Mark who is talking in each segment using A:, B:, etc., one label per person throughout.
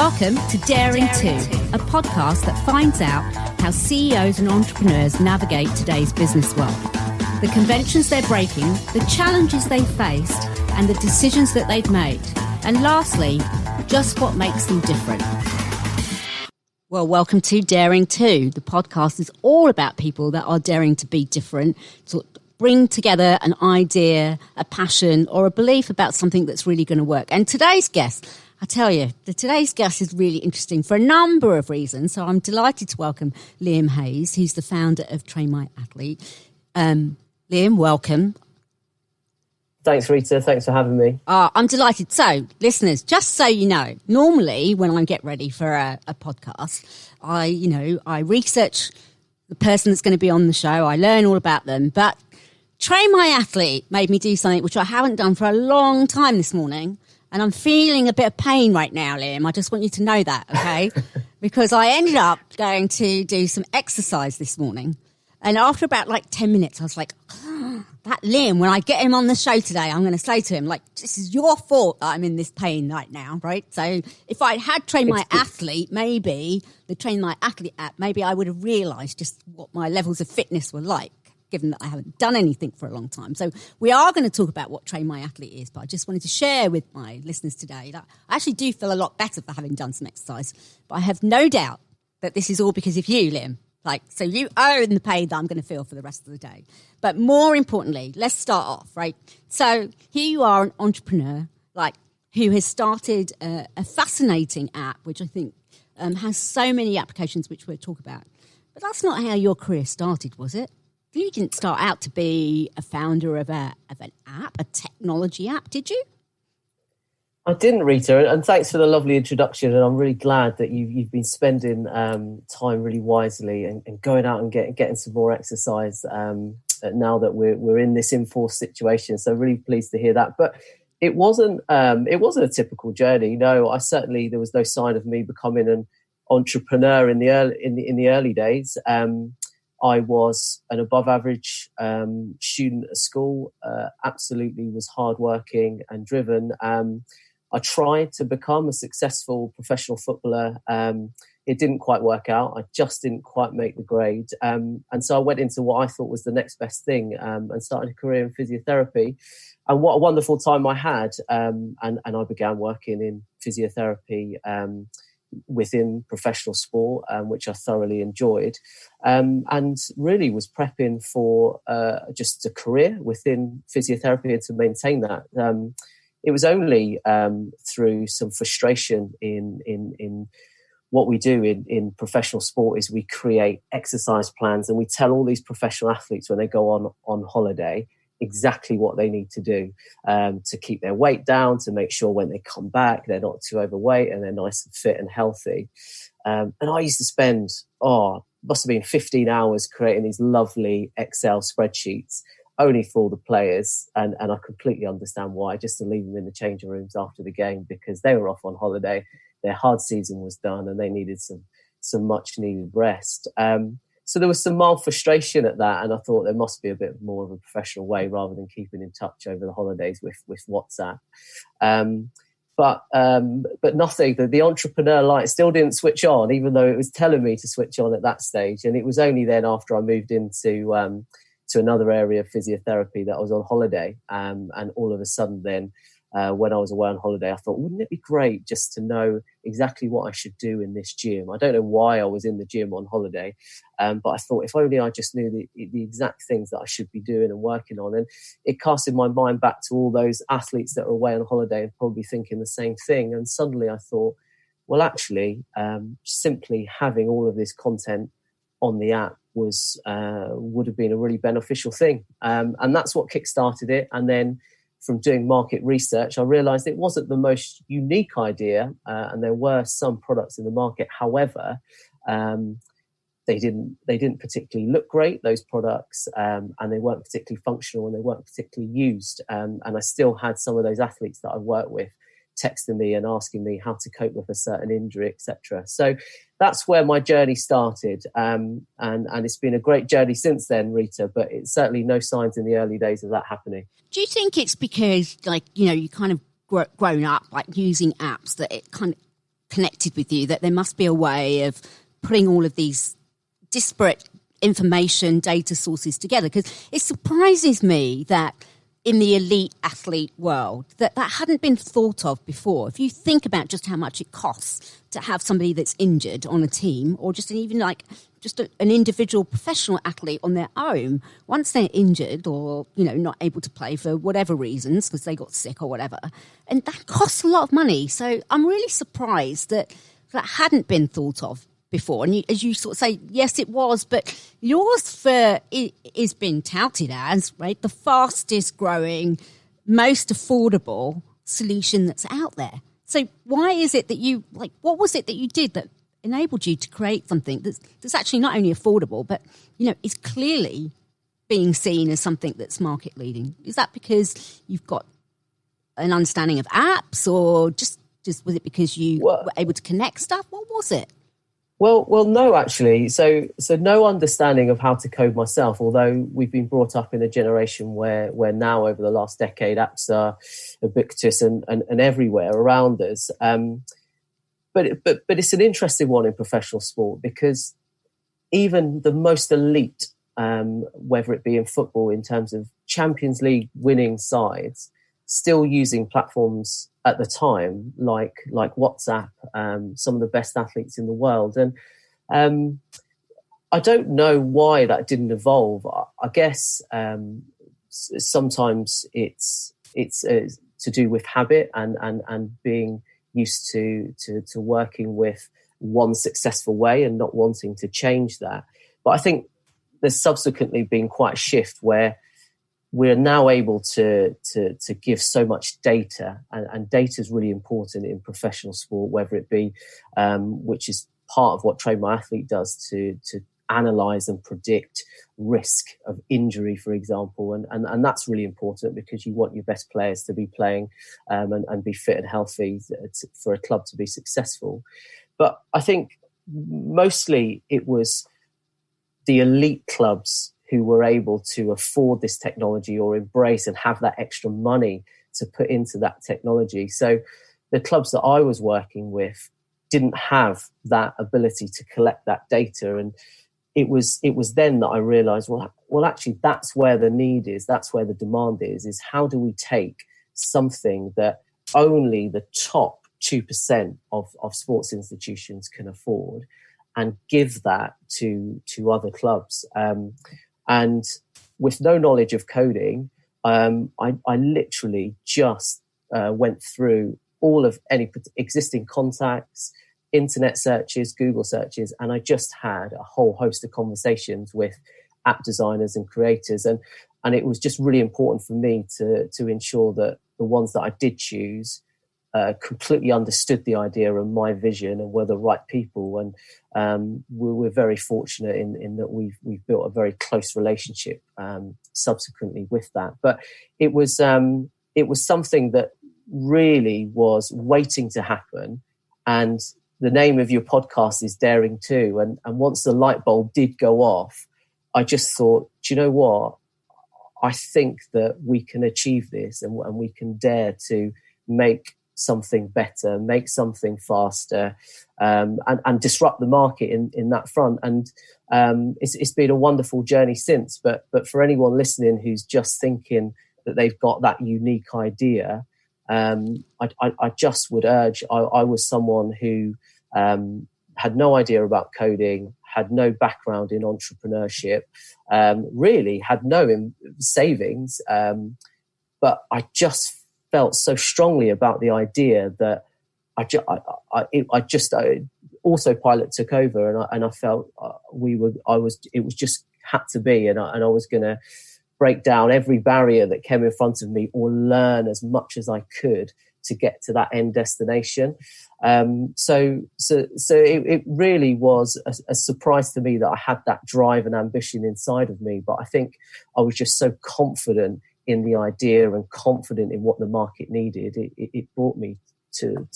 A: Welcome to Daring To, a podcast that finds out how CEOs and entrepreneurs navigate today's business world. The conventions they're breaking, the challenges they faced, and the decisions that they've made. And lastly, just what makes them different. Well, welcome to Daring To. The podcast is all about people that are daring to be different, to bring together an idea, a passion, or a belief about something that's really going to work. And today's guest, I tell you, today's guest is really interesting for a number of reasons. So I'm delighted to welcome Liam Hayes. He's the founder of TrainMyAthlete. Liam, welcome.
B: Thanks, Rita. Thanks for having me.
A: I'm delighted. So, listeners, just so you know, normally when I get ready for a podcast, I research the person that's going to be on the show. I learn all about them. But TrainMyAthlete made me do something which I haven't done for a long time this morning. And I'm feeling a bit of pain right now, Liam. I just want you to know that, okay? Because I ended up going to do some exercise this morning. And after about 10 minutes, I was like, that Liam, when I get him on the show today, I'm going to say to him, this is your fault that I'm in this pain right now, right? So if I had TrainMyAthlete, maybe the TrainMyAthlete app, maybe I would have realised just what my levels of fitness were like, given that I haven't done anything for a long time. So we are going to talk about what TrainMyAthlete is, but I just wanted to share with my listeners today that I actually do feel a lot better for having done some exercise. But I have no doubt that this is all because of you, Liam. So you own the pain that I'm going to feel for the rest of the day. But more importantly, let's start off, right? So here you are, an entrepreneur, who has started a fascinating app, which I think has so many applications, which we'll talk about. But that's not how your career started, was it? You didn't start out to be a founder of an app, a technology app, did you?
B: I didn't, Rita, and thanks for the lovely introduction. And I'm really glad that you've been spending time really wisely and going out and getting some more exercise now that we're in this enforced situation. So really pleased to hear that. But it wasn't a typical journey. No, there was no sign of me becoming an entrepreneur in the early days. I was an above average student at school, absolutely was hardworking and driven. I tried to become a successful professional footballer. It didn't quite work out. I just didn't quite make the grade. And so I went into what I thought was the next best thing and started a career in physiotherapy. And what a wonderful time I had. And I began working in physiotherapy within professional sport, which I thoroughly enjoyed, and really was prepping for just a career within physiotherapy and to maintain that. It was only through some frustration in what we do in professional sport is we create exercise plans and we tell all these professional athletes when they go on holiday exactly what they need to do to keep their weight down, to make sure when they come back they're not too overweight and they're nice and fit and healthy. And I used to spend, must have been 15 hours creating these lovely Excel spreadsheets only for all the players. And I completely understand why, just to leave them in the changing rooms after the game because they were off on holiday, their hard season was done and they needed some much needed rest. So there was some mild frustration at that, and I thought there must be a bit more of a professional way rather than keeping in touch over the holidays with WhatsApp. But nothing. The entrepreneur light still didn't switch on, even though it was telling me to switch on at that stage. And it was only then after I moved into to another area of physiotherapy that I was on holiday, and all of a sudden then. When I was away on holiday, I thought, wouldn't it be great just to know exactly what I should do in this gym? I don't know why I was in the gym on holiday, but I thought if only I just knew the exact things that I should be doing and working on. And it casted my mind back to all those athletes that are away on holiday and probably thinking the same thing. And suddenly I thought, well, actually, simply having all of this content on the app would have been a really beneficial thing. And that's what kickstarted it. And then from doing market research, I realized it wasn't the most unique idea, and there were some products in the market. However, they didn't particularly look great, those products, and they weren't particularly functional and they weren't particularly used. And I still had some of those athletes that I worked with texting me and asking me how to cope with a certain injury, etc. So that's where my journey started, and it's been a great journey since then, Rita. But it's certainly no signs in the early days of that happening.
A: Do you think it's because, you kind of grown up using apps that it kind of connected with you that there must be a way of putting all of these disparate information, data sources together, because it surprises me that in the elite athlete world that hadn't been thought of before. If you think about just how much it costs to have somebody that's injured on a team, or just an individual professional athlete on their own, once they're injured or, not able to play for whatever reasons, because they got sick or whatever, and that costs a lot of money. So I'm really surprised that hadn't been thought of before. And as you sort of say, yes, it was, but yours is been touted as, right, the fastest growing, most affordable solution that's out there. So why is it that what was it that you did that enabled you to create something that's actually not only affordable, but, is clearly being seen as something that's market leading? Is that because you've got an understanding of apps, or just was it because you were able to connect stuff? What was it?
B: Well, no, actually. So no understanding of how to code myself, although we've been brought up in a generation where now over the last decade, apps are ubiquitous and everywhere around us. But it's an interesting one in professional sport, because even the most elite, whether it be in football in terms of Champions League winning sides, still using platforms at the time like WhatsApp, some of the best athletes in the world. And I don't know why that didn't evolve. I guess sometimes it's to do with habit and being used to working with one successful way and not wanting to change that. But I think there's subsequently been quite a shift where we're now able to give so much data, and data is really important in professional sport, whether it be, which is part of what TrainMyAthlete does to analyze and predict risk of injury, for example. And that's really important, because you want your best players to be playing and be fit and healthy for a club to be successful. But I think mostly it was the elite clubs who were able to afford this technology or embrace and have that extra money to put into that technology. So the clubs that I was working with didn't have that ability to collect that data. And it was then that I realized, well, actually, that's where the need is. That's where the demand is how do we take something that only the top 2% of sports institutions can afford and give that to other clubs? And with no knowledge of coding, I literally just went through all of any existing contacts, internet searches, Google searches, and I just had a whole host of conversations with app designers and creators. And it was just really important for me to ensure that the ones that I did choose completely understood the idea and my vision and were the right people. And we're very fortunate in that we've built a very close relationship subsequently with that. But it was something that really was waiting to happen. And the name of your podcast is Daring Too. And once the light bulb did go off, I just thought, do you know what? I think that we can achieve this, and we can dare to make something better, make something faster, and disrupt the market in that front. And it's been a wonderful journey since. But for anyone listening who's just thinking that they've got that unique idea, I just would urge. I was someone who had no idea about coding, had no background in entrepreneurship, really had no savings, but I just felt so strongly about the idea that autopilot took over, and I felt it was just had to be, and I was going to break down every barrier that came in front of me, or learn as much as I could to get to that end destination. So it really was a surprise to me that I had that drive and ambition inside of me. But I think I was just so confident in the idea and confident in what the market needed. It brought me to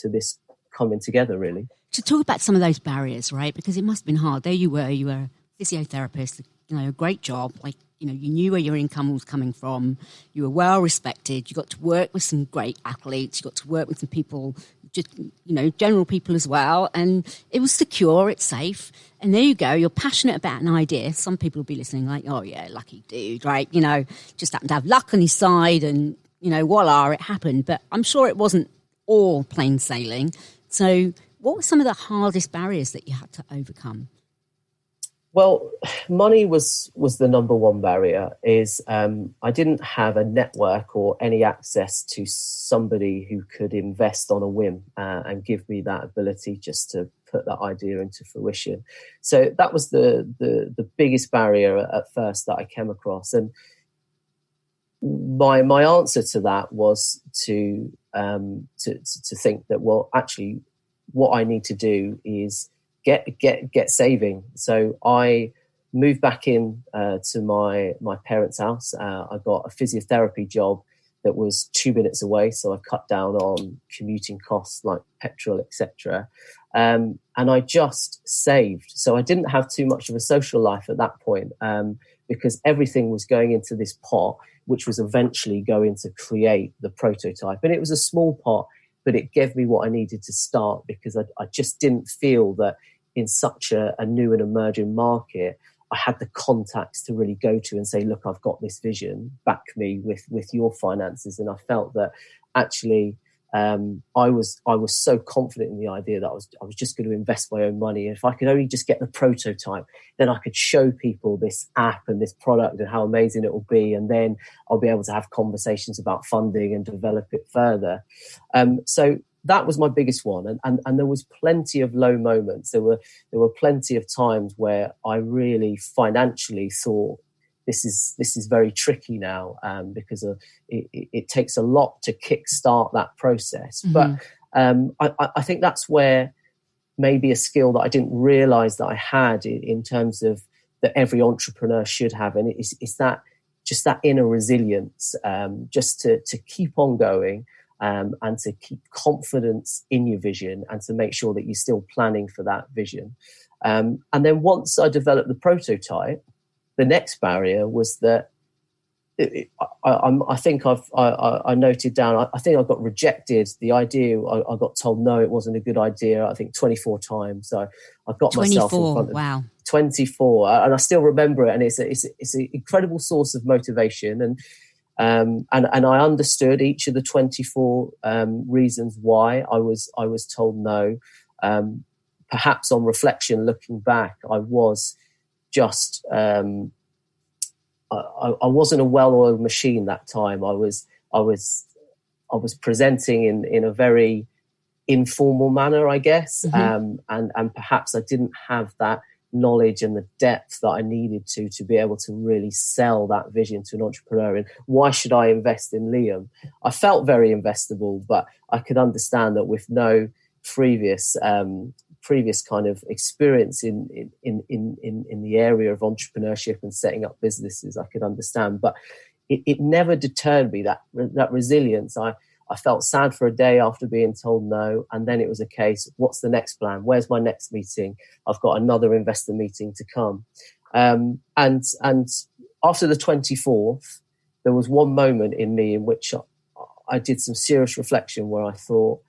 B: this coming together, really.
A: To talk about some of those barriers, right? Because it must have been hard. There you were a physiotherapist, a great job, you knew where your income was coming from. You were well respected. You got to work with some great athletes. You got to work with some people just, general people as well. And it was secure, it's safe. And there you go, you're passionate about an idea. Some people will be listening like, oh yeah, lucky dude, right? Just happened to have luck on his side and, voila, it happened. But I'm sure it wasn't all plain sailing. So what were some of the hardest barriers that you had to overcome?
B: Well, money was the number one barrier. I didn't have a network or any access to somebody who could invest on a whim and give me that ability just to put that idea into fruition. So that was the biggest barrier at first that I came across. And my answer to that was to think that, well, actually, what I need to do is get saving. So I moved back in to my parents' house. I got a physiotherapy job that was 2 minutes away, so I cut down on commuting costs like petrol, etc. And I just saved. So I didn't have too much of a social life at that point because everything was going into this pot, which was eventually going to create the prototype. And it was a small pot, but it gave me what I needed to start because I just didn't feel that in such a new and emerging market, I had the contacts to really go to and say, look, I've got this vision, back me with your finances. And I felt that actually I was so confident in the idea that I was just going to invest my own money. If I could only just get the prototype, then I could show people this app and this product and how amazing it will be. And then I'll be able to have conversations about funding and develop it further. So that was my biggest one. And there was plenty of low moments. There were plenty of times where I really financially thought, this is very tricky now because it takes a lot to kickstart that process. Mm-hmm. But I think that's where maybe a skill that I didn't realize that I had in terms of that every entrepreneur should have. And it's that just that inner resilience, just to keep on going and to keep confidence in your vision and to make sure that you're still planning for that vision. And then once I developed the prototype, the next barrier was that I think I noted down, I think I got rejected. The idea, I got told, no, it wasn't a good idea, I think 24 times. So I got myself in front of
A: wow.
B: 24. And I still remember it. And it's an incredible source of motivation. And I understood each of the 24 reasons why I was told no. Perhaps on reflection, looking back, I was just I wasn't a well-oiled machine that time. I was presenting in a very informal manner, I guess, mm-hmm. And perhaps I didn't have that knowledge and the depth that I needed to be able to really sell that vision to an entrepreneur. And why should I invest in Liam? I felt very investable, but I could understand that with no previous kind of experience in the area of entrepreneurship and setting up businesses, I could understand. But it never deterred me, that resilience. I felt sad for a day after being told no, and then it was a case, what's the next plan? Where's my next meeting? I've got another investor meeting to come. And after the 24th, there was one moment in me in which I did some serious reflection where I thought,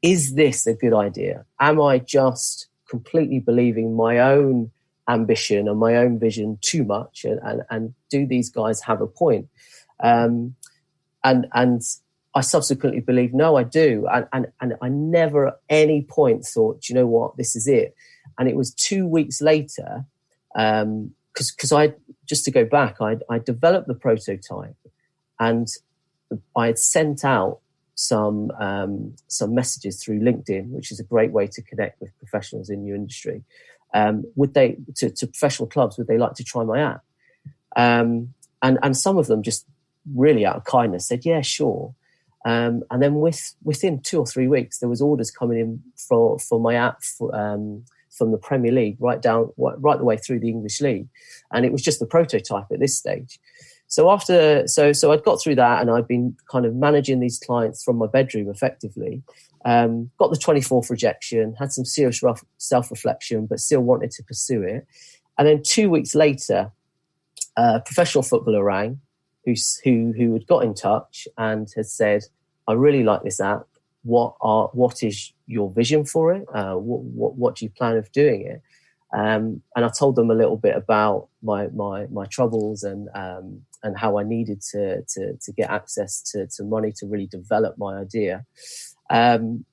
B: is this a good idea? Am I just completely believing my own ambition and my own vision too much? And do these guys have a point? And I subsequently believed, no, I do. And I never at any point thought, do you know what, this is it. And it was 2 weeks later, because I, just to go back, I developed the prototype and I had sent out some messages through LinkedIn, which is a great way to connect with professionals in your industry. To professional clubs, would they like to try my app? And some of them just really out of kindness said, yeah, sure. And then within 2 or 3 weeks, there was orders coming in for my app from the Premier League right the way through the English League. And it was just the prototype at this stage. So so I'd got through that, and I'd been kind of managing these clients from my bedroom effectively. Got the 24th rejection, had some serious self-reflection, but still wanted to pursue it. And then 2 weeks later, a professional footballer rang who had got in touch and had said, I really like this app. what is your vision for it? What do you plan of doing it? And I told them a little bit about my troubles and how I needed to get access to money to really develop my idea. And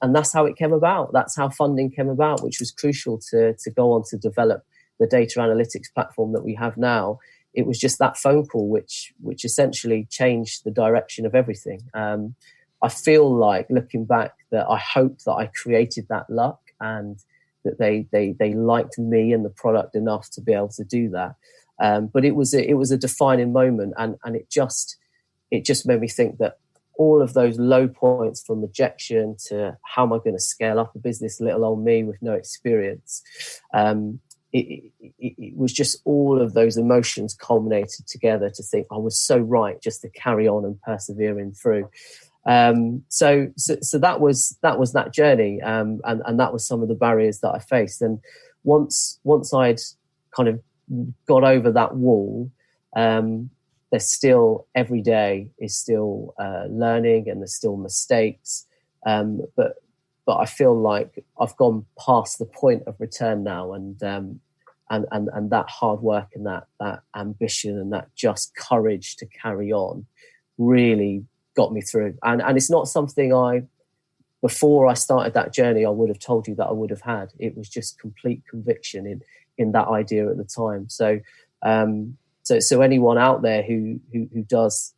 B: that's how it came about. That's how funding came about, which was crucial to go on to develop the data analytics platform that we have now. It was just that phone call which essentially changed the direction of everything. I feel like, looking back, that I hope that I created that luck and that they liked me and the product enough to be able to do that. But it was a defining moment, and it just made me think that all of those low points, from rejection to how am I going to scale up a business, little old me with no experience, it was just all of those emotions culminated together to think I was so right just to carry on and persevering through. So that was that journey, and that was some of the barriers that I faced. And once I'd kind of got over that wall, there's still, every day is still learning, and there's still mistakes. But I feel like I've gone past the point of return now, and that hard work and that ambition and that just courage to carry on really got me through. And it's not something before I started that journey, I would have told you that I would have had. It was just complete conviction in that idea at the time. So anyone out there who does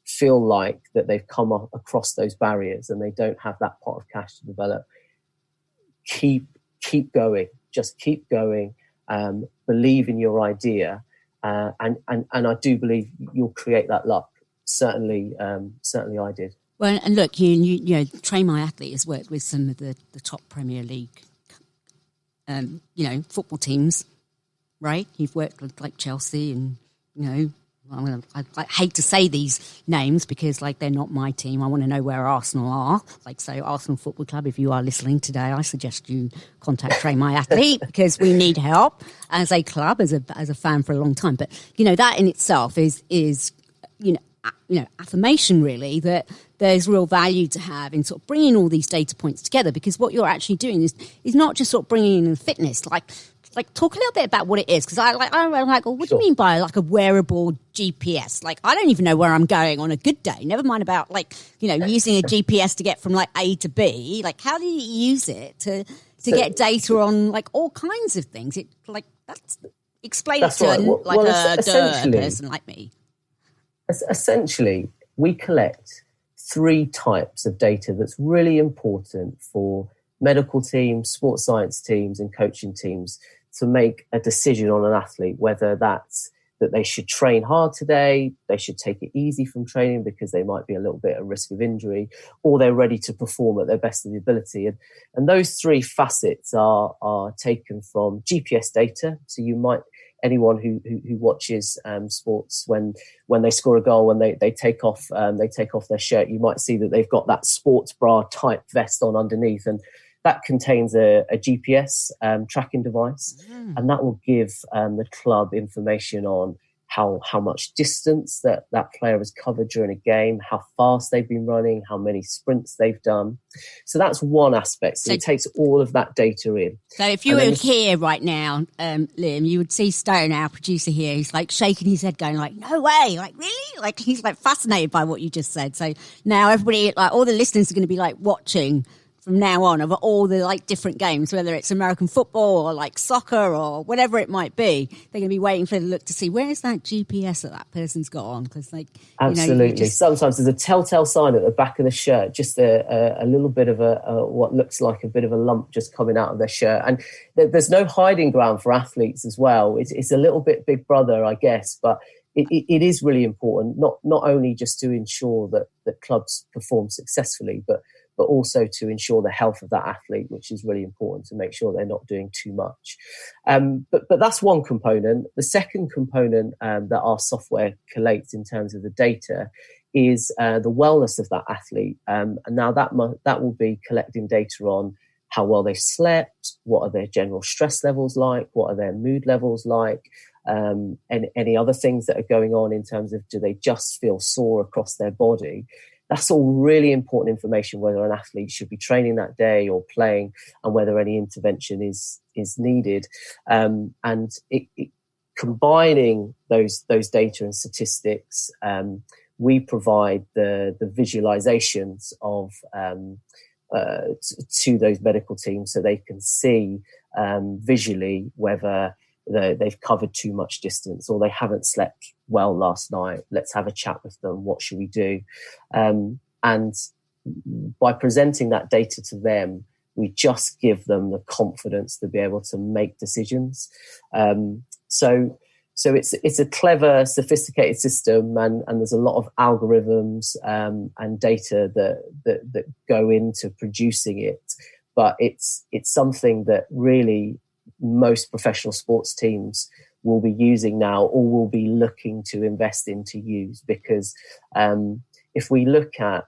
B: feel like that they've come across those barriers and they don't have that pot of cash to develop, keep going. Just keep going. Believe in your idea, and I do believe you'll create that luck. Certainly I did.
A: Well, and look, you know, TrainMyAthlete has worked with some of the top Premier League, football teams, right? You've worked with like Chelsea, and I hate to say these names because like they're not my team. I want to know where Arsenal are. Like, so Arsenal Football Club, if you are listening today, I suggest you contact TrainMyAthlete because we need help as a club, as a fan for a long time. But that in itself is affirmation, really, that there's real value to have in sort of bringing all these data points together, because what you're actually doing is not just sort of bringing in fitness, like talk a little bit about what it is, because I'm like, well, what do you mean by like a wearable GPS? Like, I don't even know where I'm going on a good day. Never mind about using a GPS to get from like A to B. Like, how do you use it to get data on like all kinds of things? Explain it to a person like me.
B: Essentially, we collect 3 types of data that's really important for medical teams, sports science teams, and coaching teams to make a decision on an athlete, whether that's that they should train hard today, they should take it easy from training because they might be a little bit at risk of injury, or they're ready to perform at their best of the ability. And those 3 facets are taken from GPS data. So anyone who watches sports, when they score a goal, when they take off their shirt, you might see that they've got that sports bra type vest on underneath, and that contains a GPS tracking device, and that will give the club information on how much distance that player has covered during a game, how fast they've been running, how many sprints they've done. So that's one aspect. So it takes all of that data in.
A: So if you were here right now, Liam, you would see Stone, our producer here, he's like shaking his head going like, no way, like really? Like he's like fascinated by what you just said. So now everybody, like all the listeners are going to be like watching from now on of all the like different games, whether it's American football or like soccer or whatever it might be. They're going to be waiting for the look to see where's that GPS that person's got on, because
B: absolutely. Sometimes there's a telltale sign at the back of the shirt, just a little bit of what looks like a bit of a lump just coming out of their shirt, and there's no hiding ground for athletes as well. It's a little bit Big Brother, I guess, but it is really important, not only just to ensure that clubs perform successfully, but also to ensure the health of that athlete, which is really important to make sure they're not doing too much. But that's one component. The second component that our software collates in terms of the data is the wellness of that athlete. And now that will be collecting data on how well they slept, what are their general stress levels like, what are their mood levels like, and any other things that are going on in terms of, do they just feel sore across their body? That's all really important information, whether an athlete should be training that day or playing, and whether any intervention is needed. And combining those data and statistics, we provide the visualizations of to those medical teams, so they can see visually whether they've covered too much distance or they haven't slept well last night. Let's have a chat with them. What should we do? And by presenting that data to them, we just give them the confidence to be able to make decisions. So it's a clever, sophisticated system, and there's a lot of algorithms and data that go into producing it. But it's something that really most professional sports teams will be using now, or will be looking to invest in to use, because if we look at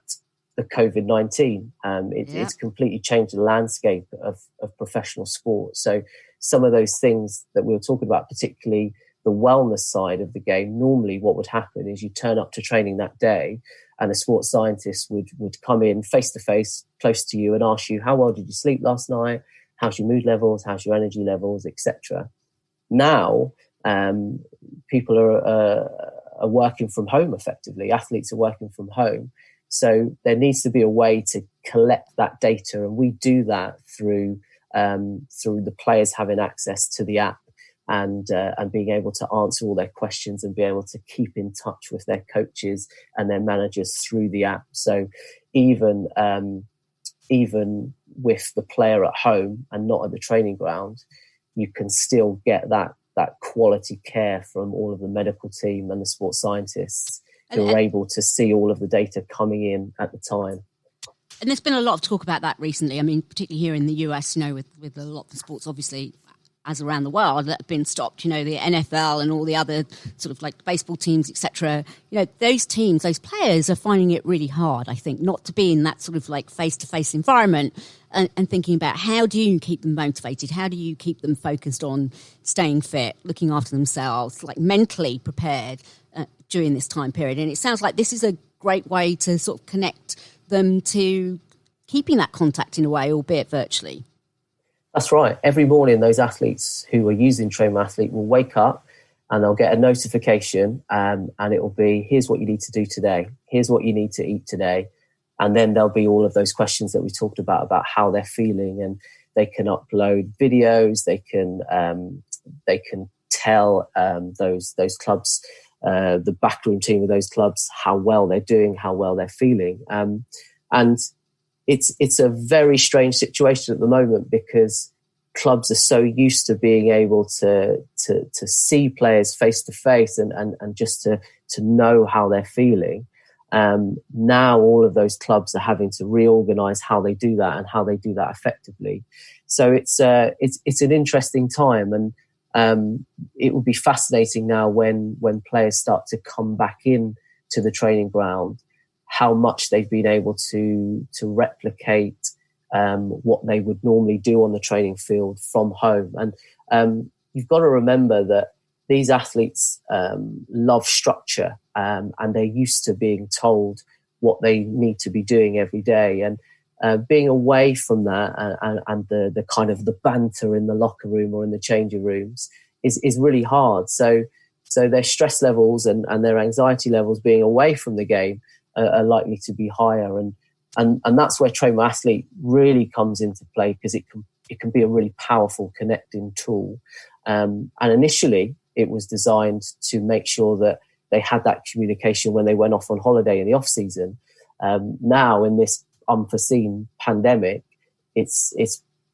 B: the COVID-19, it's completely changed the landscape of professional sport. So some of those things that we were talking about, particularly the wellness side of the game, normally what would happen is you turn up to training that day and a sports scientist would come in face to face, close to you, and ask you, how well did you sleep last night? How's your mood levels? How's your energy levels, etc. Now, people are working from home effectively. Athletes are working from home. So there needs to be a way to collect that data. And we do that through the players having access to the app and being able to answer all their questions and be able to keep in touch with their coaches and their managers through the app. So even with the player at home and not at the training ground, you can still get that quality care from all of the medical team and the sports scientists who are able to see all of the data coming in at the time.
A: And there's been a lot of talk about that recently. I mean, particularly here in the US, with a lot of sports, obviously, as around the world, that have been stopped, the NFL and all the other sort of like baseball teams, etc. Those teams, those players are finding it really hard, I think, not to be in that sort of like face-to-face environment and thinking about how do you keep them motivated? How do you keep them focused on staying fit, looking after themselves, like mentally prepared during this time period? And it sounds like this is a great way to sort of connect them to keeping that contact in a way, albeit virtually.
B: That's right. Every morning, those athletes who are using TrainMyAthlete will wake up and they'll get a notification and it will be, here's what you need to do today. Here's what you need to eat today. And then there'll be all of those questions that we talked about how they're feeling, and they can upload videos. They can tell those clubs, the backroom team of those clubs, how well they're doing, how well they're feeling. And it's a very strange situation at the moment, because clubs are so used to being able to see players face to face and just to know how they're feeling. Now all of those clubs are having to reorganize how they do that and how they do that effectively. So it's an interesting time, and it will be fascinating now when players start to come back in to the training ground, how much they've been able to replicate what they would normally do on the training field from home. And you've got to remember that these athletes love structure, and they're used to being told what they need to be doing every day. And being away from that and the kind of the banter in the locker room or in the changing rooms is really hard. So their stress levels and their anxiety levels being away from the game are likely to be higher, and that's where TrainMyAthlete really comes into play, because it can be a really powerful connecting tool. And initially, it was designed to make sure that they had that communication when they went off on holiday in the off season. Now, in this unforeseen pandemic, it's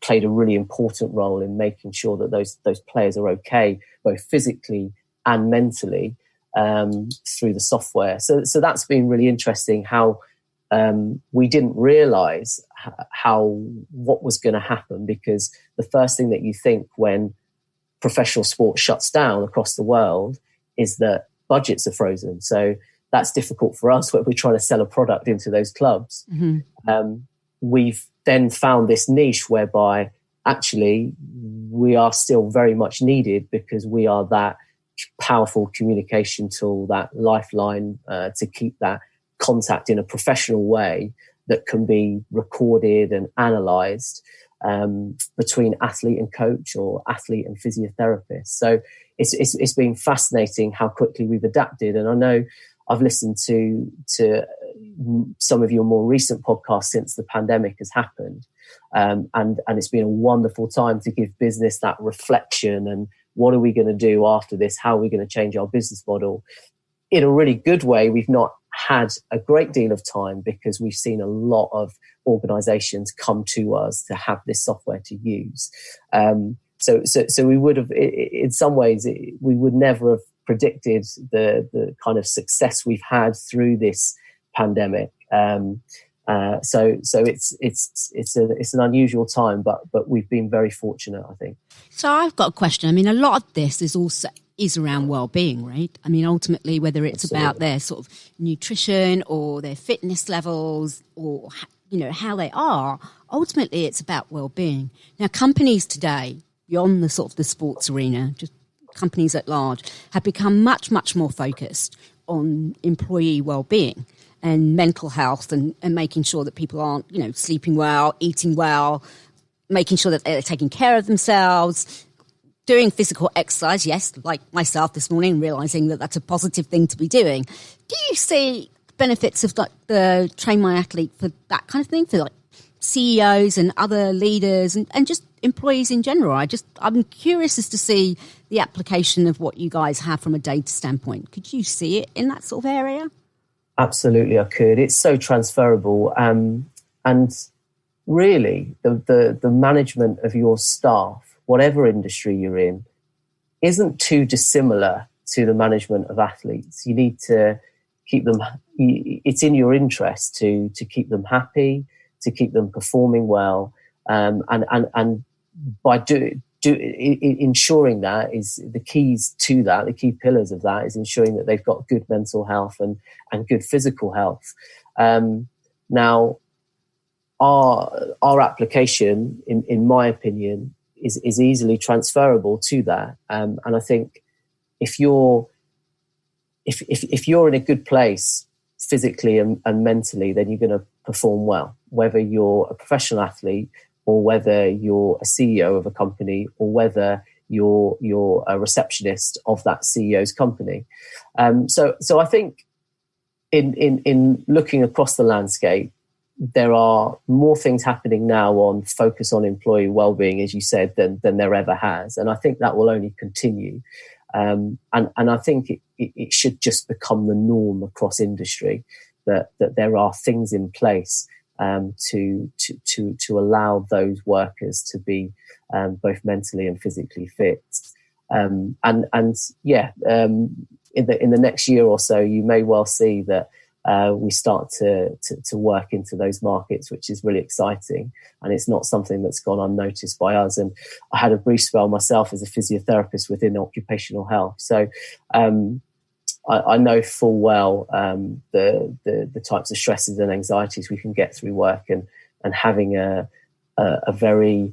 B: played a really important role in making sure that those players are okay, both physically and mentally, through the software. So that's been really interesting, how we didn't realize what was going to happen, because the first thing that you think when professional sport shuts down across the world is that budgets are frozen. So that's difficult for us when we're trying to sell a product into those clubs. Mm-hmm. We've then found this niche whereby actually we are still very much needed, because we are that powerful communication tool, that lifeline to keep that contact in a professional way that can be recorded and analysed between athlete and coach, or athlete and physiotherapist. So it's been fascinating how quickly we've adapted. And I know I've listened to some of your more recent podcasts since the pandemic has happened. And it's been a wonderful time to give business that reflection and what are we going to do after this? How are we going to change our business model? In a really good way, we've not had a great deal of time because we've seen a lot of organizations come to us to have this software to use. So we would have, in some ways, we would never have predicted the kind of success we've had through this pandemic. So it's an unusual time, but we've been very fortunate, I think.
A: So I've got a question. I mean, a lot of this is around well-being, right? I mean, ultimately, whether it's Absolutely. About their sort of nutrition or their fitness levels or, how they are, ultimately it's about well-being. Now, companies today, beyond the sort of the sports arena, just companies at large, have become much, much more focused on employee well-being and mental health and making sure that people aren't, sleeping well, eating well, making sure that they're taking care of themselves, doing physical exercise, yes, like myself this morning, realising that that's a positive thing to be doing. Do you see benefits of like the TrainMyAthlete for that kind of thing, for like CEOs and other leaders and just employees in general? I'm curious as to see the application of what you guys have from a data standpoint. Could you see it in that sort of area?
B: Absolutely, I could. It's so transferable. And really, the management of your staff, whatever industry you're in, isn't too dissimilar to the management of athletes. You need to keep them, it's in your interest to keep them happy, to keep them performing well. And by ensuring that is the keys to that, the key pillars of that is ensuring that they've got good mental health and good physical health. Now, our application, in my opinion, is easily transferable to that. And I think if you're in a good place physically and mentally, then you're going to perform well, whether you're a professional athlete or whether you're a CEO of a company or whether you're a receptionist of that CEO's company. So I think in looking across the landscape, there are more things happening now on focus on employee well-being, as you said, than there ever has. And I think that will only continue. And I think it should just become the norm across industry that there are things in place to allow those workers to be both mentally and physically fit. In the next year or so, you may well see that we start to work into those markets, which is really exciting. And it's not something that's gone unnoticed by us. And I had a brief spell myself as a physiotherapist within occupational health. So I know full well the types of stresses and anxieties we can get through work, and having a very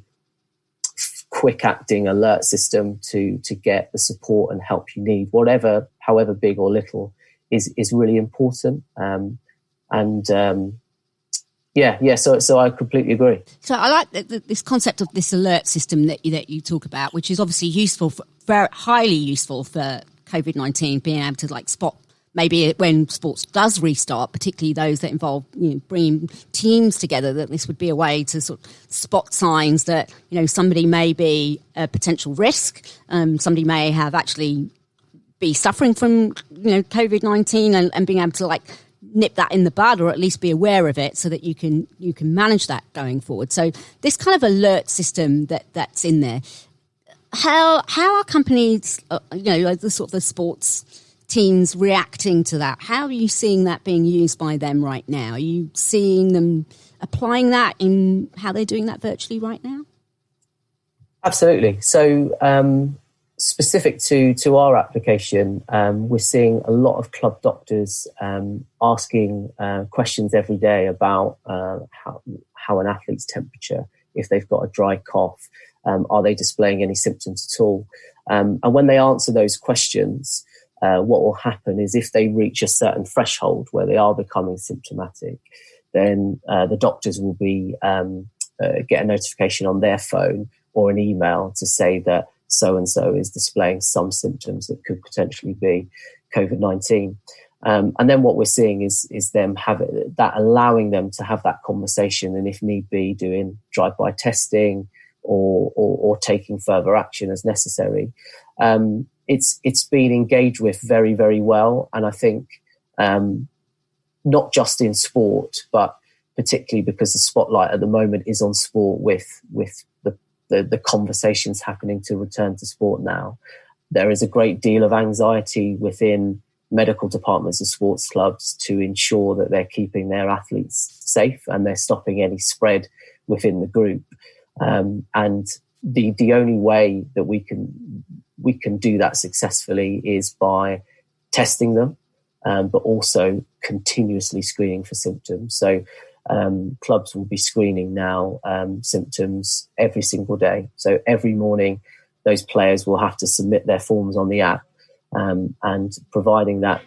B: quick acting alert system to get the support and help you need, however big or little, is really important. So I completely agree.
A: So I like this concept of this alert system that you talk about, which is obviously useful, very highly useful for COVID-19, being able to like spot maybe when sports does restart, particularly those that involve bringing teams together, that this would be a way to sort of spot signs that somebody may be a potential risk, somebody may have actually be suffering from COVID-19 and being able to like nip that in the bud, or at least be aware of it so that you can manage that going forward. So this kind of alert system that's in there, how are companies, the sort of the sports teams reacting to that? How are you seeing that being used by them right now? Are you seeing them applying that in how they're doing that virtually right now?
B: Absolutely. So specific to our application, we're seeing a lot of club doctors asking questions every day about how an athlete's temperature, if they've got a dry cough, are they displaying any symptoms at all? And when they answer those questions, what will happen is if they reach a certain threshold where they are becoming symptomatic, then the doctors will get a notification on their phone or an email to say that so-and-so is displaying some symptoms that could potentially be COVID-19. And then what we're seeing is them allowing them to have that conversation, and if need be, doing drive-by testing or taking further action as necessary. It's been engaged with very, very well, and I think not just in sport, but particularly because the spotlight at the moment is on sport with the conversations happening to return to sport now. There is a great deal of anxiety within medical departments of sports clubs to ensure that they're keeping their athletes safe and they're stopping any spread within the group. And the only way that we can do that successfully is by testing them, but also continuously screening for symptoms. So clubs will be screening now symptoms every single day. So every morning, those players will have to submit their forms on the app. And providing that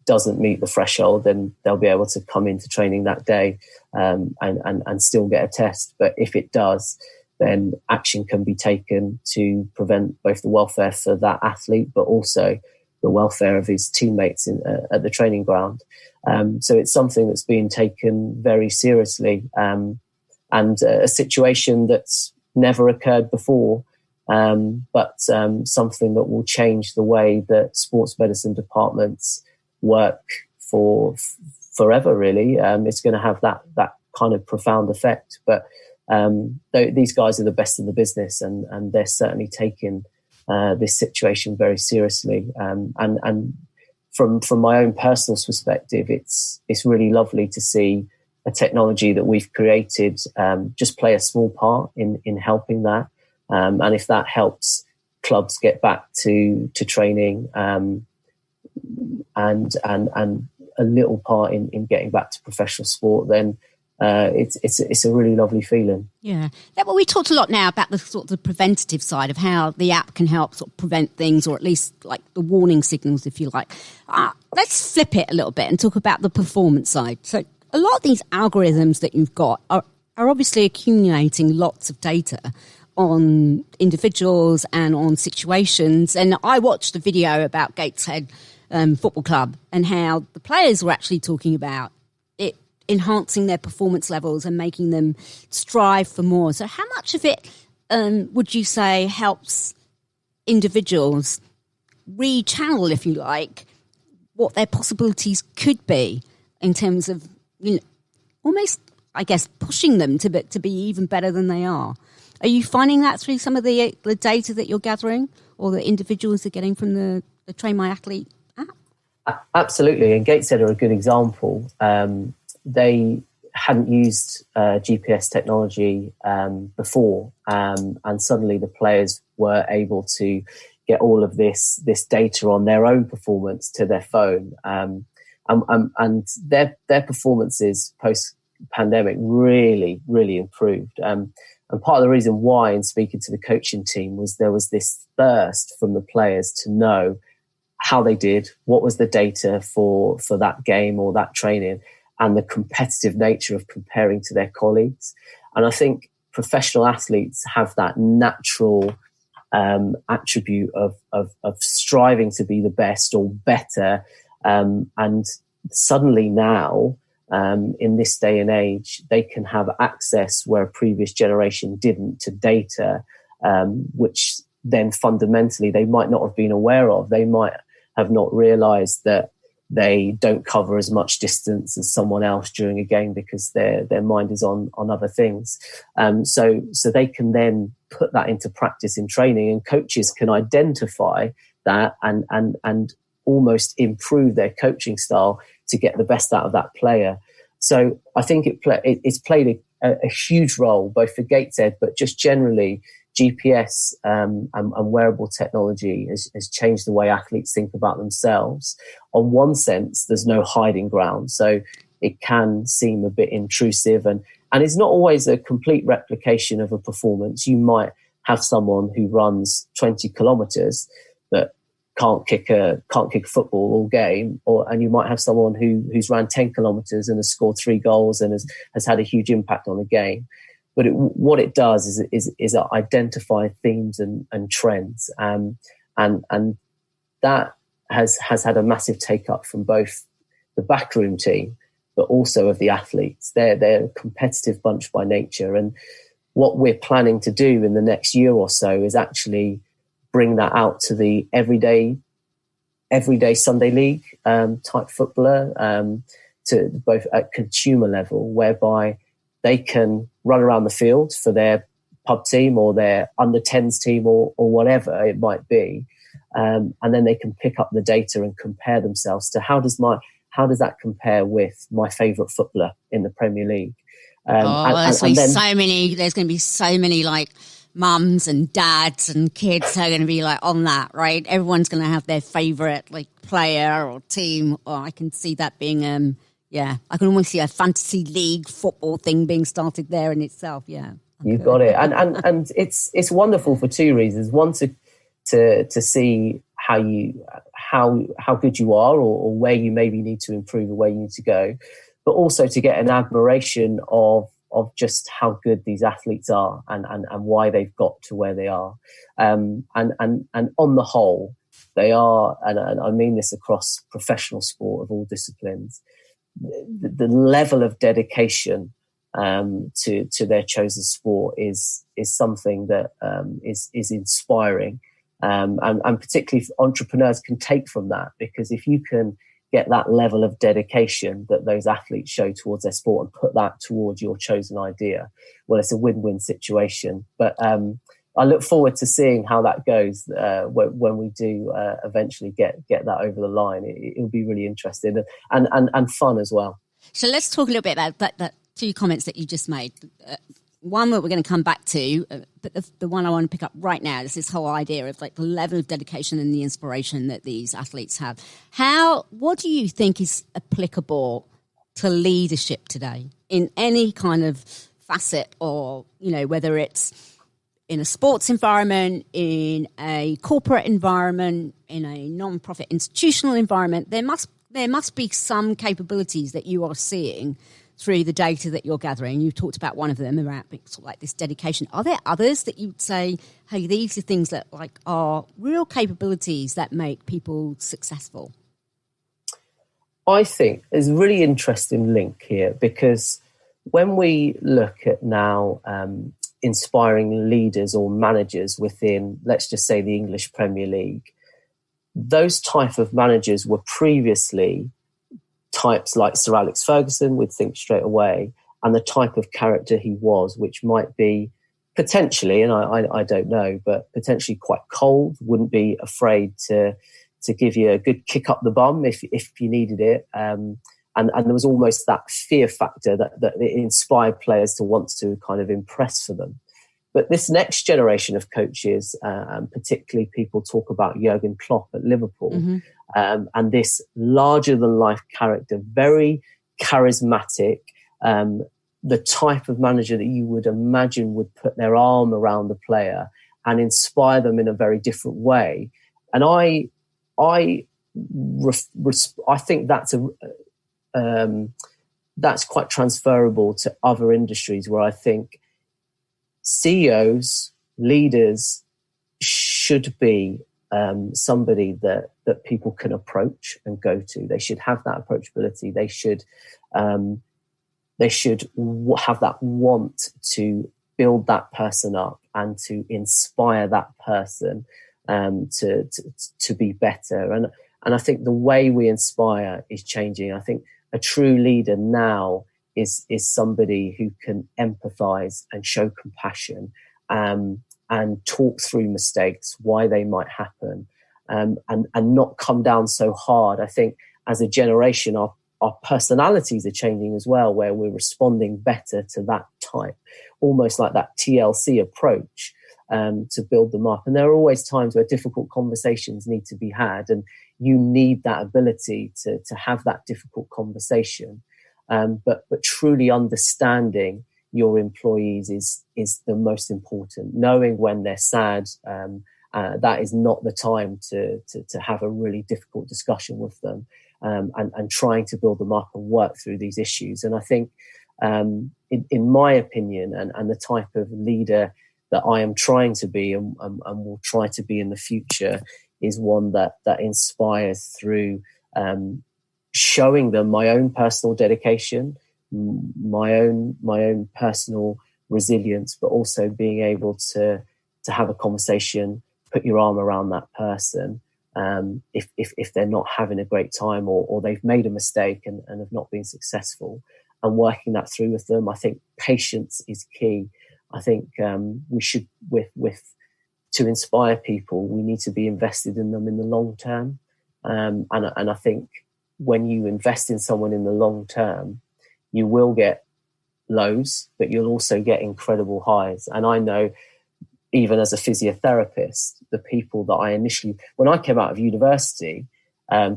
B: doesn't meet the threshold, then they'll be able to come into training that day and still get a test. But if it does, then action can be taken to prevent both the welfare for that athlete, but also the welfare of his teammates at the training ground. So it's something that's being taken very seriously, and a situation that's never occurred before. But something that will change the way that sports medicine departments work forever, really. It's going to have that kind of profound effect. But these guys are the best in the business, and they're certainly taking this situation very seriously. And from my own personal perspective, it's really lovely to see a technology that we've created just play a small part in helping that. And if that helps clubs get back to training and a little part in getting back to professional sport, then it's a really lovely feeling.
A: Yeah. Well, we talked a lot now about the sort of the preventative side of how the app can help sort of prevent things, or at least like the warning signals, if you like. Let's flip it a little bit and talk about the performance side. So a lot of these algorithms that you've got are obviously accumulating lots of data on individuals and on situations. And I watched a video about Gateshead Football Club and how the players were actually talking about it enhancing their performance levels and making them strive for more. So how much of it would you say helps individuals rechannel, if you like, what their possibilities could be in terms of, almost, I guess, pushing them to be even better than they are? Are you finding that through some of the data that you're gathering, or the individuals are getting from the TrainMyAthlete app?
B: Absolutely, and Gateshead are a good example. They hadn't used GPS technology before, and suddenly the players were able to get all of this data on their own performance to their phone, and their performances post-pandemic really, really improved. And part of the reason why, in speaking to the coaching team, was there was this thirst from the players to know how they did, what was the data for that game or that training, and the competitive nature of comparing to their colleagues. And I think professional athletes have that natural attribute of striving to be the best or better. And suddenly now, in this day and age, they can have access where a previous generation didn't to data, which then fundamentally they might not have been aware of. They might have not realized that they don't cover as much distance as someone else during a game because their mind is on other things. So they can then put that into practice in training, and coaches can identify that and almost improve their coaching style to get the best out of that player. So I think it's played a huge role, both for Gateshead, but just generally GPS and wearable technology has changed the way athletes think about themselves. On one sense, there's no hiding ground, so it can seem a bit intrusive, and it's not always a complete replication of a performance. You might have someone who runs 20 kilometers, but can't kick a football all game, and you might have someone who's ran 10 kilometers and has scored 3 goals and has had a huge impact on the game. But what it does is identify themes and trends, and that has had a massive take up from both the backroom team, but also of the athletes. They're a competitive bunch by nature, and what we're planning to do in the next year or so is actually bring that out to the everyday Sunday league type footballer, to both at consumer level, whereby they can run around the field for their pub team or their under 10s team or whatever it might be, and then they can pick up the data and compare themselves to how does that compare with my favourite footballer in the Premier League.
A: There's going to be so many like mums and dads and kids who are going to be like on that, right? Everyone's going to have their favourite like player or team. Or I can see that being, I can almost see a fantasy league football thing being started there in itself. Yeah,
B: you've got it, and it's wonderful for 2 reasons. One, to see how good you are, or where you maybe need to improve, or where you need to go, but also to get an admiration of just how good these athletes are and why they've got to where they are. And on the whole, they are, and I mean this across professional sport of all disciplines, the level of dedication to their chosen sport is something that is inspiring. And particularly entrepreneurs can take from that, because if you can get that level of dedication that those athletes show towards their sport and put that towards your chosen idea, well, it's a win-win situation. But I look forward to seeing how that goes when we do eventually get that over the line. It'll be really interesting and fun as well.
A: So let's talk a little bit about that 2 comments that you just made. One that we're going to come back to, but the one I want to pick up right now is this whole idea of like the level of dedication and the inspiration that these athletes have. What do you think is applicable to leadership today in any kind of facet, or, whether it's in a sports environment, in a corporate environment, in a non-profit institutional environment? There must be some capabilities that you are seeing through the data that you're gathering. You've talked about one of them, around sort of like this dedication. Are there others that you'd say, hey, these are things that like are real capabilities that make people successful?
B: I think there's a really interesting link here, because when we look at now inspiring leaders or managers within, let's just say, the English Premier League, those type of managers were previously types like Sir Alex Ferguson, we'd think straight away, and the type of character he was, which might be potentially, and I don't know, but potentially quite cold, wouldn't be afraid to give you a good kick up the bum if you needed it. And there was almost that fear factor that it inspired players to want to kind of impress for them. But this next generation of coaches, and particularly people talk about Jurgen Klopp at Liverpool,
A: mm-hmm.
B: And this larger-than-life character, very charismatic, the type of manager that you would imagine would put their arm around the player and inspire them in a very different way. And I think that's quite transferable to other industries, where I think CEOs, leaders should be somebody that people can approach and go to. They should have that approachability. They should have that want to build that person up and to inspire that person to be better. And I think the way we inspire is changing. I think a true leader now is somebody who can empathize and show compassion, and talk through mistakes, why they might happen, and not come down so hard. I think as a generation, our personalities are changing as well, where we're responding better to that type, almost like that TLC approach, to build them up. And there are always times where difficult conversations need to be had, and you need that ability to have that difficult conversation. But truly understanding your employees is the most important. Knowing when they're sad, and that is not the time to have a really difficult discussion with them, and trying to build them up and work through these issues. And I think, in my opinion, and the type of leader that I am trying to be and will try to be in the future, is one that inspires through showing them my own personal dedication, my own personal resilience, but also being able to have a conversation, put your arm around that person if they're not having a great time, or they've made a mistake and have not been successful, and working that through with them. I think patience is key. I think we should, to inspire people, we need to be invested in them in the long term. And I think when you invest in someone in the long term, you will get lows, but you'll also get incredible highs. And I know, even as a physiotherapist, the people that I initially, when I came out of university,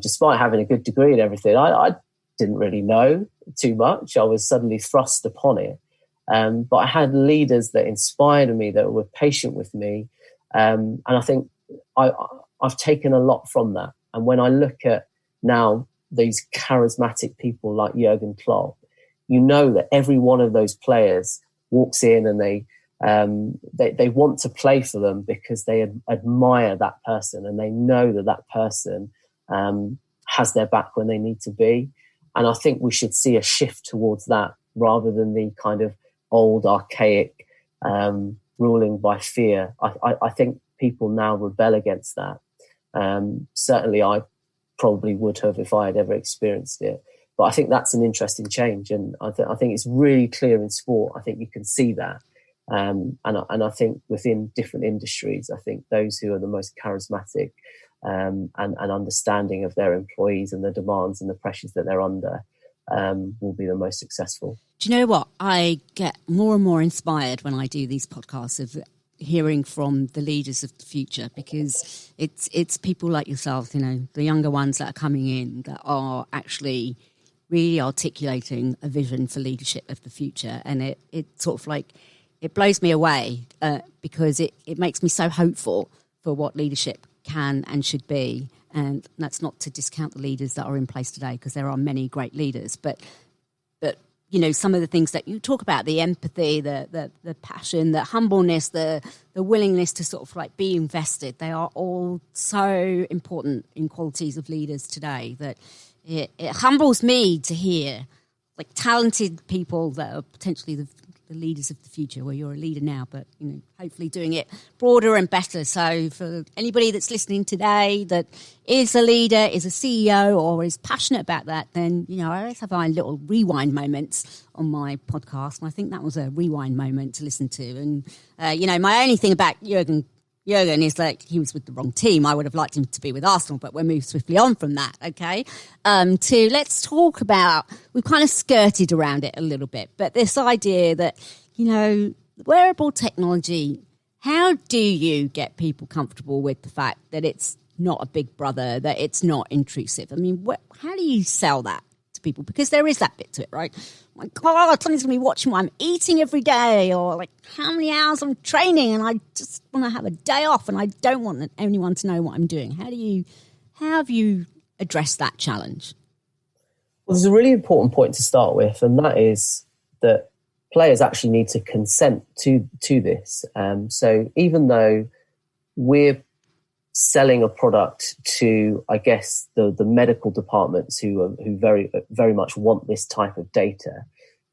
B: despite having a good degree and everything, I didn't really know too much. I was suddenly thrust upon it. But I had leaders that inspired me, that were patient with me. And I think I've taken a lot from that. And when I look at now these charismatic people like Jurgen Klopp, you know that every one of those players walks in and they want to play for them because they admire that person, and they know that person has their back when they need to be. And I think we should see a shift towards that, rather than the kind of old, archaic ruling by fear. I think people now rebel against that. Certainly I probably would have if I had ever experienced it. But I think that's an interesting change. And I think it's really clear in sport. I think you can see that. And I think within different industries, I think those who are the most charismatic and understanding of their employees and the demands and the pressures that they're under will be the most successful.
A: Do you know what? I get more and more inspired when I do these podcasts of hearing from the leaders of the future, because it's people like yourself, you know, the younger ones that are coming in, that are actually really articulating a vision for leadership of the future. And it sort of like, it blows me away because it makes me so hopeful for what leadership can and should be. And that's not to discount the leaders that are in place today, because there are many great leaders. But you know, some of the things that you talk about, the empathy, the passion, the humbleness, the willingness to sort of like be invested, they are all so important in qualities of leaders today, that it humbles me to hear like talented people that are potentially the leaders of the future. Well, you're a leader now, but you know, hopefully doing it broader and better. So for anybody that's listening today that is a leader, is a CEO, or is passionate about that, then you know, I always have my little rewind moments on my podcast, and I think that was a rewind moment to listen to. And you know, my only thing about Jurgen is like, he was with the wrong team. I would have liked him to be with Arsenal, but we'll move swiftly on from that, okay? To let's talk about, we've kind of skirted around it a little bit, but this idea that, you know, wearable technology, how do you get people comfortable with the fact that it's not a big brother, that it's not intrusive? I mean, how do you sell that to people? Because there is that bit to it, right? My God, somebody's going to be watching what I'm eating every day, or like how many hours I'm training, and I just want to have a day off and I don't want anyone to know what I'm doing. How have you addressed that challenge?
B: Well, there's a really important point to start with, and that is that players actually need to consent to this. So even though we're selling a product to, I guess, the medical departments who very, very much want this type of data,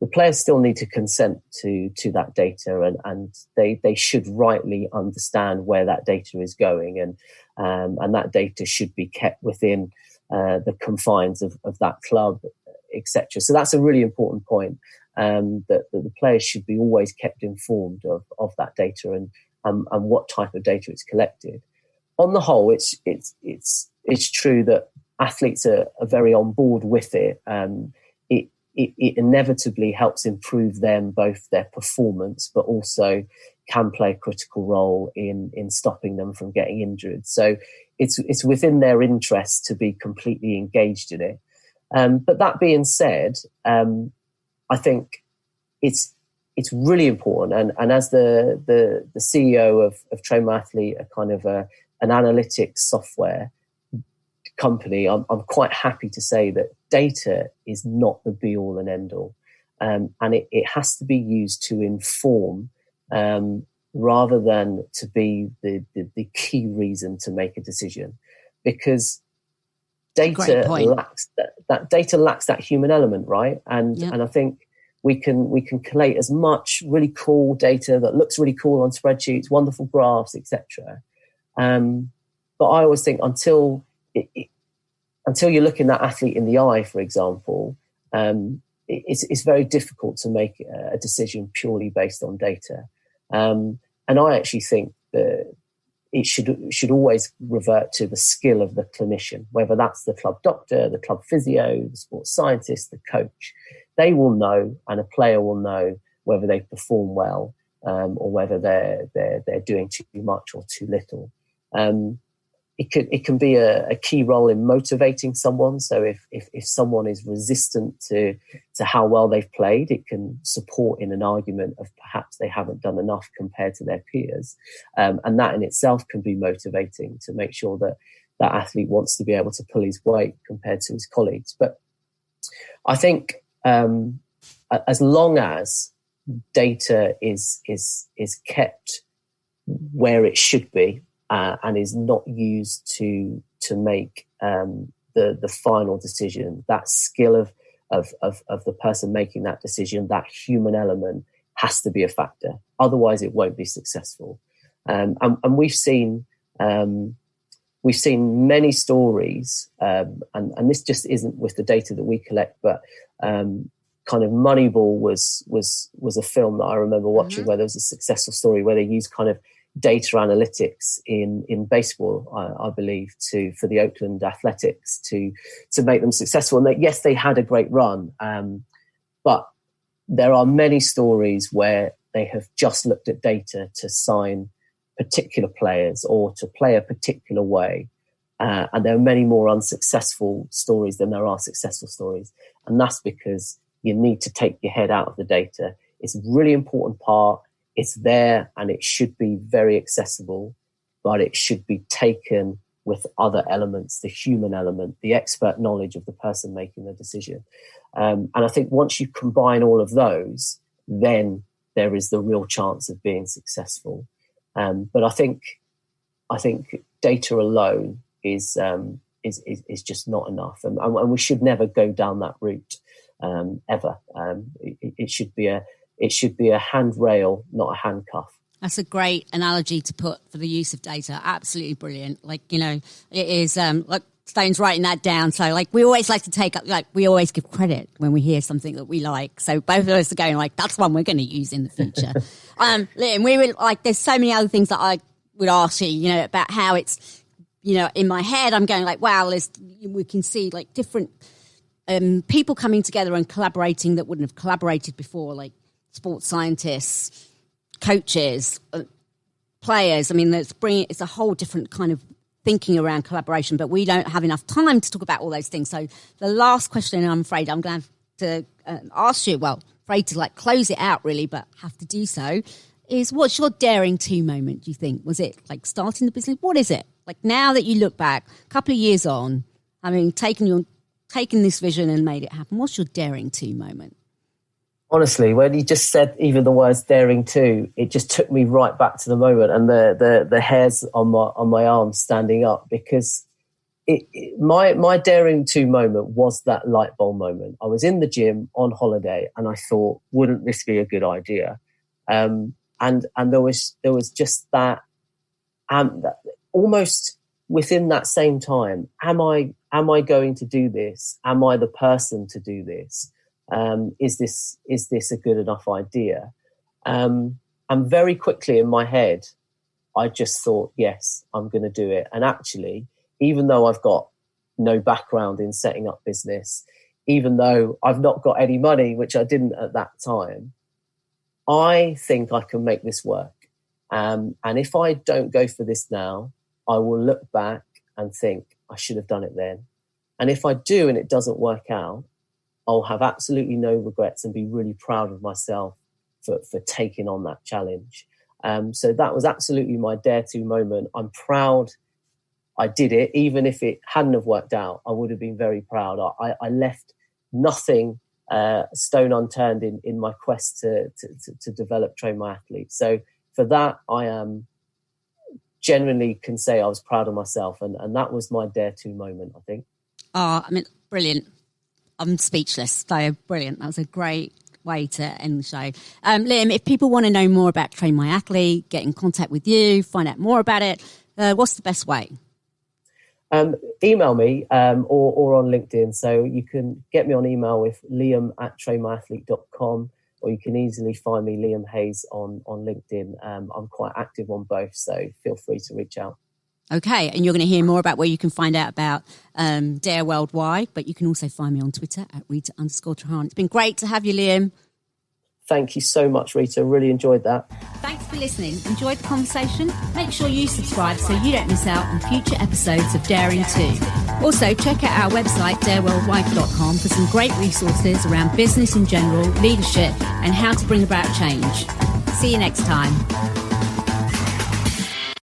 B: the players still need to consent to that data, and they should rightly understand where that data is going, and that data should be kept within the confines of that club, etc. So that's a really important point, that the players should be always kept informed of that data and what type of data it's collected. On the whole, it's true that athletes are very on board with it. It inevitably helps improve both their performance, but also can play a critical role in stopping them from getting injured. So it's within their interest to be completely engaged in it. But that being said, I think it's it's really important. And as the CEO of TrainMyAthlete, a kind of an analytics software company, I'm quite happy to say that data is not the be all and end all. And it has to be used to inform rather than to be the key reason to make a decision, because data lacks that human element, right? And I think we can collate as much really cool data that looks really cool on spreadsheets, wonderful graphs, etc. But I always think until you're looking that athlete in the eye, for example, it's very difficult to make a decision purely based on data. And I actually think that it should always revert to the skill of the clinician, whether that's the club doctor, the club physio, the sports scientist, the coach. They will know, and a player will know whether they perform well or whether they're doing too much or too little. It can be a key role in motivating someone. So if someone is resistant to how well they've played, it can support in an argument of perhaps they haven't done enough compared to their peers. And that in itself can be motivating to make sure that that athlete wants to be able to pull his weight compared to his colleagues. But I think as long as data is kept where it should be, and is not used to make the final decision, that skill of the person making that decision, that human element has to be a factor. Otherwise, it won't be successful. And we've seen many stories, and this just isn't with the data that we collect, but kind of Moneyball was a film that I remember watching where there was a successful story where they used kind of data analytics in baseball, I believe, for the Oakland Athletics to make them successful. And yes, they had a great run, but there are many stories where they have just looked at data to sign particular players or to play a particular way. And there are many more unsuccessful stories than there are successful stories. And that's because you need to take your head out of the data. It's a really important part. It's there and it should be very accessible, but it should be taken with other elements, the human element, the expert knowledge of the person making the decision. And I think once you combine all of those, then there is the real chance of being successful. But I think data alone is just not enough, and we should never go down that route ever. It should be a handrail, not a handcuff.
A: That's a great analogy to put for the use of data. Absolutely brilliant. It is like Stone's writing that down. So we always like to we always give credit when we hear something that we like. So both of us are going that's one we're going to use in the future. Liam, we were there's so many other things that I would ask you, about how it's, in my head, I'm going wow, we can see different people coming together and collaborating that wouldn't have collaborated before, like sports scientists, coaches, players. I mean, it's a whole different kind of thinking around collaboration, but we don't have enough time to talk about all those things. So the last question, I'm afraid I'm going to ask you, afraid to close it out really, but have to do so, is what's your daring to moment, do you think? Was it starting the business? What is it? Now that you look back, a couple of years on, having taken this vision and made it happen, what's your daring to moment?
B: Honestly, when you just said even the words daring to, it just took me right back to the moment and the hairs on my arms standing up, because my daring to moment was that light bulb moment. I was in the gym on holiday and I thought, wouldn't this be a good idea? And there was just that, almost within that same time, am I going to do this? Am I the person to do this? Is this a good enough idea? And very quickly in my head, I just thought, yes, I'm going to do it. And actually, even though I've got no background in setting up business, even though I've not got any money, which I didn't at that time, I think I can make this work. And if I don't go for this now, I will look back and think I should have done it then. And if I do and it doesn't work out, I'll have absolutely no regrets and be really proud of myself for taking on that challenge. So that was absolutely my dare to moment. I'm proud I did it. Even if it hadn't have worked out, I would have been very proud. I left nothing stone unturned in my quest to develop TrainMyAthlete. So for that, I genuinely can say I was proud of myself, and that was my dare to moment, I think.
A: I mean, brilliant. I'm speechless. So brilliant. That was a great way to end the show. Liam, if people want to know more about TrainMyAthlete, get in contact with you, find out more about it, what's the best way?
B: Email me or on LinkedIn. So you can get me on email with liam@trainmyathlete.com, or you can easily find me, Liam Hayes, on LinkedIn. I'm quite active on both, so feel free to reach out.
A: Okay, and you're going to hear more about where you can find out about Dare Worldwide, but you can also find me on Twitter at Rita_Trahan. It's been great to have you, Liam.
B: Thank you so much, Rita. Really enjoyed that.
A: Thanks for listening. Enjoyed the conversation? Make sure you subscribe so you don't miss out on future episodes of Daring 2. Also, check out our website, dareworldwide.com, for some great resources around business in general, leadership, and how to bring about change. See you next time.